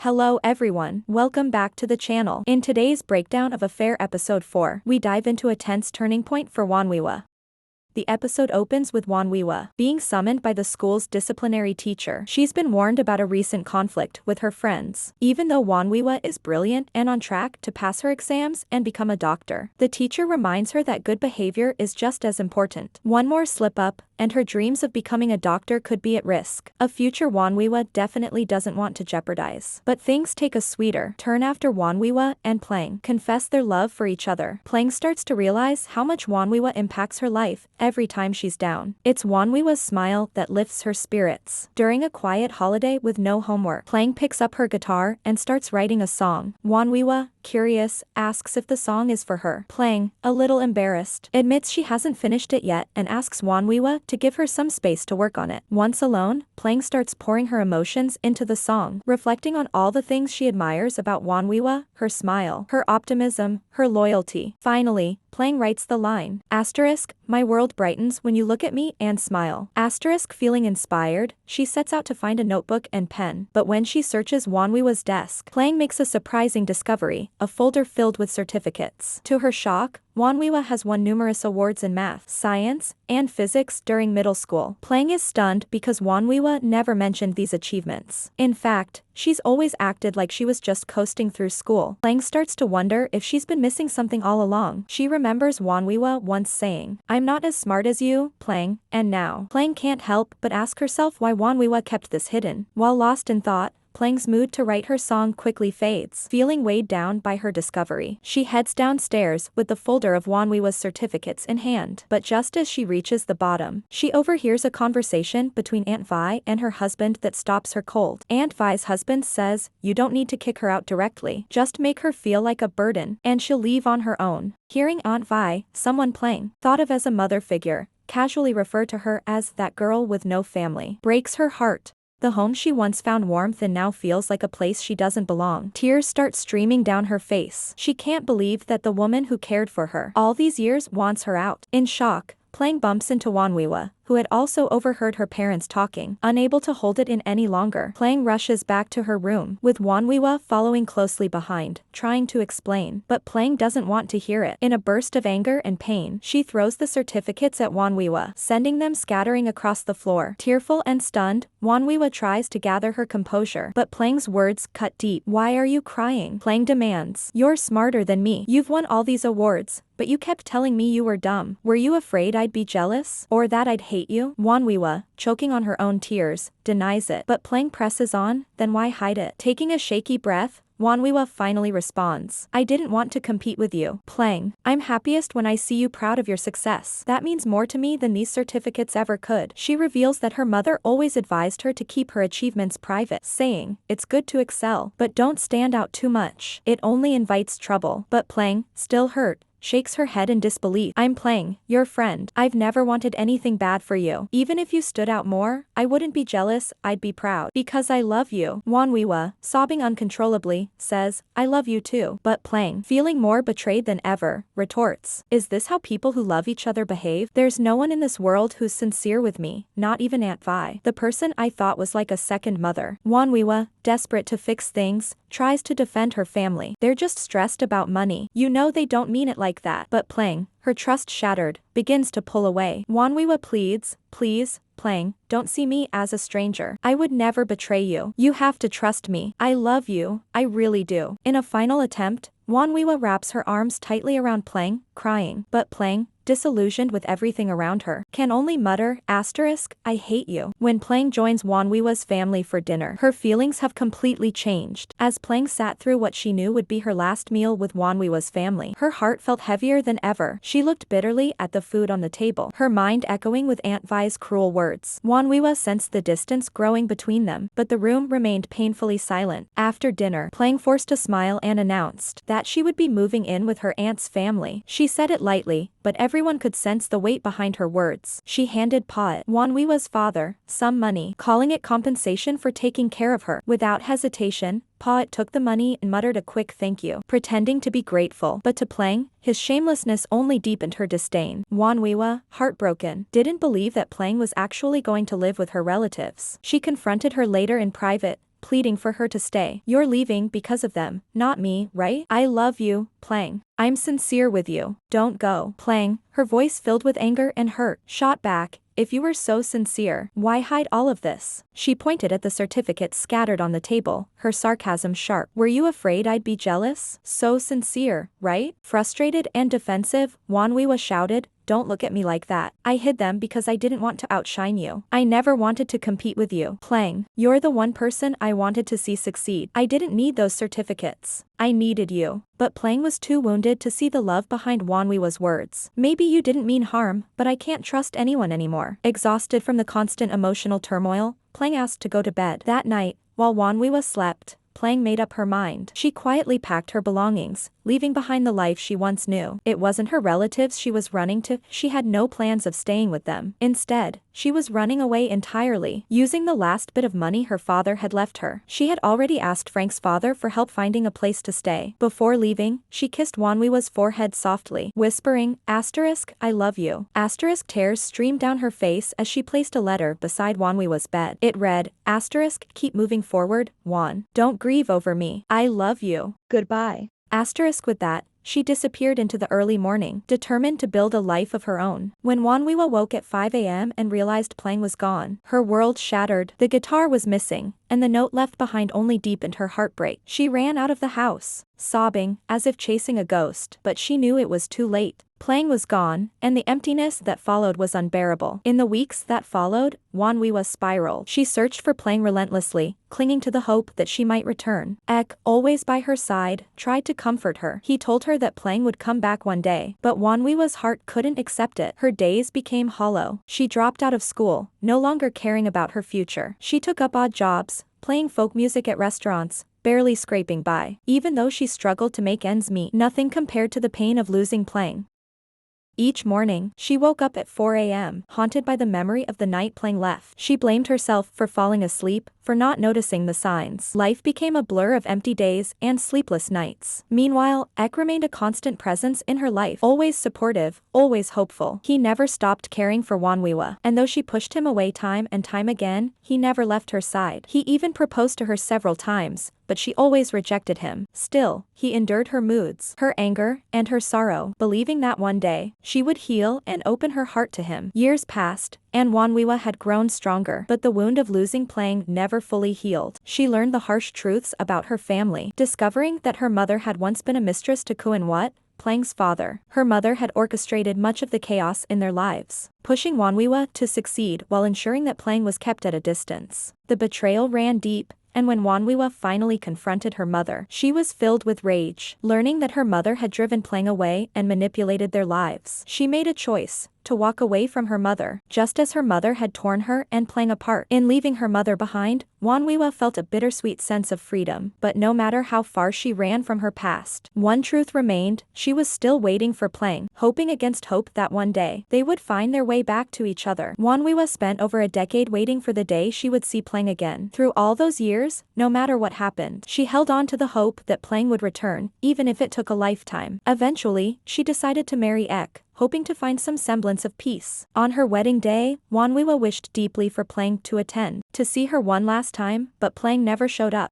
Hello everyone, welcome back to the channel. In today's breakdown of Affair episode 4, we dive into a tense turning point for Wonwiwa. The episode opens with Wonwiwa being summoned by the school's disciplinary teacher. She's been warned about a recent conflict with her friends. Even though Wonwiwa is brilliant and on track to pass her exams and become a doctor, the teacher reminds her that good behavior is just as important. One more slip-up, and her dreams of becoming a doctor could be at risk. A future Wonwiwa definitely doesn't want to jeopardize. But things take a sweeter turn after Wonwiwa and Plang confess their love for each other. Plang starts to realize how much Wonwiwa impacts her life every time she's down. It's Wonwiwa's smile that lifts her spirits. During a quiet holiday with no homework, Plang picks up her guitar and starts writing a song. Wonwiwa, curious, asks if the song is for her. Plang, a little embarrassed, admits she hasn't finished it yet and asks Wonwiwa to give her some space to work on it. Once alone, Plang starts pouring her emotions into the song, reflecting on all the things she admires about Wonwiwa, her smile, her optimism, her loyalty. Finally, Plang writes the line, asterisk, my world brightens when you look at me and smile. Asterisk, feeling inspired, she sets out to find a notebook and pen. But when she searches Wonwiwa's desk, Plang makes a surprising discovery, a folder filled with certificates. To her shock, Wonwiwa has won numerous awards in math, science, and physics during middle school. Plang is stunned because Wonwiwa never mentioned these achievements. In fact, she's always acted like she was just coasting through school. Plang starts to wonder if she's been missing something all along. She remembers Wonwiwa once saying, I'm not as smart as you, Plang, and now. Plang can't help but ask herself why Wonwiwa kept this hidden. While lost in thought, Plang's mood to write her song quickly fades. Feeling weighed down by her discovery, she heads downstairs with the folder of Wonwiwa's certificates in hand. But just as she reaches the bottom, she overhears a conversation between Aunt Vi and her husband that stops her cold. Aunt Vi's husband says, you don't need to kick her out directly, just make her feel like a burden, and she'll leave on her own. Hearing Aunt Vi, someone Plang thought of as a mother figure, casually refer to her as that girl with no family, breaks her heart. The home she once found warmth in now feels like a place she doesn't belong. Tears start streaming down her face. She can't believe that the woman who cared for her all these years wants her out. In shock, Plang bumps into Wonwiwa, who had also overheard her parents talking. Unable to hold it in any longer, Plang rushes back to her room, with Wonwiwa following closely behind, trying to explain. But Plang doesn't want to hear it. In a burst of anger and pain, she throws the certificates at Wonwiwa, sending them scattering across the floor. Tearful and stunned, Wonwiwa tries to gather her composure, but Plang's words cut deep. Why are you crying? Plang demands. You're smarter than me. You've won all these awards, but you kept telling me you were dumb. Were you afraid I'd be jealous? Or that I'd hate you? Wonwiwa, choking on her own tears, denies it. But Plang presses on, then why hide it? Taking a shaky breath, Wonwiwa finally responds. I didn't want to compete with you, Plang. I'm happiest when I see you proud of your success. That means more to me than these certificates ever could. She reveals that her mother always advised her to keep her achievements private, saying, it's good to excel, but don't stand out too much. It only invites trouble. But Plang, still hurt, shakes her head in disbelief. I'm Plang, your friend. I've never wanted anything bad for you. Even if you stood out more, I wouldn't be jealous, I'd be proud. Because I love you. Wonwiwa, sobbing uncontrollably, says, I love you too. But Plang, feeling more betrayed than ever, retorts, is this how people who love each other behave? There's no one in this world who's sincere with me, not even Aunt Vi. The person I thought was like a second mother. Wonwiwa, desperate to fix things, tries to defend her family. They're just stressed about money. You know they don't mean it like that. But Plang, her trust shattered, begins to pull away. Wonwiwa pleads, please, Plang, don't see me as a stranger. I would never betray you. You have to trust me. I love you, I really do. In a final attempt, Wonwiwa wraps her arms tightly around Plang, crying. But Plang, disillusioned with everything around her, can only mutter, asterisk, I hate you. When Plang joins Wonwiwa's family for dinner, her feelings have completely changed. As Plang sat through what she knew would be her last meal with Wonwiwa's family, her heart felt heavier than ever. She looked bitterly at the food on the table, her mind echoing with Aunt Vi's cruel words. Wonwiwa sensed the distance growing between them, but the room remained painfully silent. After dinner, Plang forced a smile and announced that she would be moving in with her aunt's family. She said it lightly, but everyone could sense the weight behind her words. She handed Pawit, Wonwiwa's father, some money, calling it compensation for taking care of her. Without hesitation, Pawit took the money and muttered a quick thank you, pretending to be grateful. But to Plang, his shamelessness only deepened her disdain. Wonwiwa, heartbroken, didn't believe that Plang was actually going to live with her relatives. She confronted her later in private, pleading for her to stay. You're leaving because of them, not me, right? I love you, Plang. I'm sincere with you. Don't go. Plang, her voice filled with anger and hurt, shot back. If you were so sincere, why hide all of this? She pointed at the certificates scattered on the table, her sarcasm sharp. Were you afraid I'd be jealous? So sincere, right? Frustrated and defensive, Wanwiwa shouted, don't look at me like that. I hid them because I didn't want to outshine you. I never wanted to compete with you. Plang, you're the one person I wanted to see succeed. I didn't need those certificates. I needed you. But Plang was too wounded to see the love behind Wanwiwa's words. Maybe you didn't mean harm, but I can't trust anyone anymore. Exhausted from the constant emotional turmoil, Plang asked to go to bed. That night, while Wanwiwa slept, Plang made up her mind. She quietly packed her belongings, leaving behind the life she once knew. It wasn't her relatives she was running to, she had no plans of staying with them. Instead, she was running away entirely, using the last bit of money her father had left her. She had already asked Frank's father for help finding a place to stay. Before leaving, she kissed Wanwiwa's forehead softly, whispering, I love you. Tears streamed down her face as she placed a letter beside Wanwiwa's bed. It read, keep moving forward, Wan. Don't grieve over me. I love you. Goodbye. With that, she disappeared into the early morning, determined to build a life of her own. When Wanwiwa woke at 5 a.m. and realized Plang was gone, her world shattered. The guitar was missing, and the note left behind only deepened her heartbreak. She ran out of the house, sobbing, as if chasing a ghost, but she knew it was too late. Plang was gone, and the emptiness that followed was unbearable. In the weeks that followed, Wanwiwa spiraled. She searched for Plang relentlessly, clinging to the hope that she might return. Ek, always by her side, tried to comfort her. He told her that Plang would come back one day, but Wanwiwa's heart couldn't accept it. Her days became hollow. She dropped out of school, no longer caring about her future. She took up odd jobs, playing folk music at restaurants, barely scraping by. Even though she struggled to make ends meet, nothing compared to the pain of losing Plang. Each morning, she woke up at 4 a.m., haunted by the memory of the night Plang left. She blamed herself for falling asleep, for not noticing the signs. Life became a blur of empty days and sleepless nights. Meanwhile, Ek remained a constant presence in her life, always supportive, always hopeful. He never stopped caring for Wanwiwa, and though she pushed him away time and time again, he never left her side. He even proposed to her several times, but she always rejected him. Still, he endured her moods, her anger, and her sorrow, believing that one day, she would heal and open her heart to him. Years passed, and Wanwiwa had grown stronger, but the wound of losing Plang never fully healed. She learned the harsh truths about her family, discovering that her mother had once been a mistress to Kuanwat, Plang's father. Her mother had orchestrated much of the chaos in their lives, pushing Wanwiwa to succeed while ensuring that Plang was kept at a distance. The betrayal ran deep, and when Wanwiwa finally confronted her mother, she was filled with rage. Learning that her mother had driven Plang away and manipulated their lives, she made a choice to walk away from her mother, just as her mother had torn her and Plang apart. In leaving her mother behind, Wanwiwa felt a bittersweet sense of freedom. But no matter how far she ran from her past, one truth remained: she was still waiting for Plang, hoping against hope that one day, they would find their way back to each other. Wanwiwa spent over a decade waiting for the day she would see Plang again. Through all those years, no matter what happened, she held on to the hope that Plang would return, even if it took a lifetime. Eventually, she decided to marry Ek, hoping to find some semblance of peace. On her wedding day, Wanwiwa wished deeply for Plang to attend, to see her one last time, but Plang never showed up.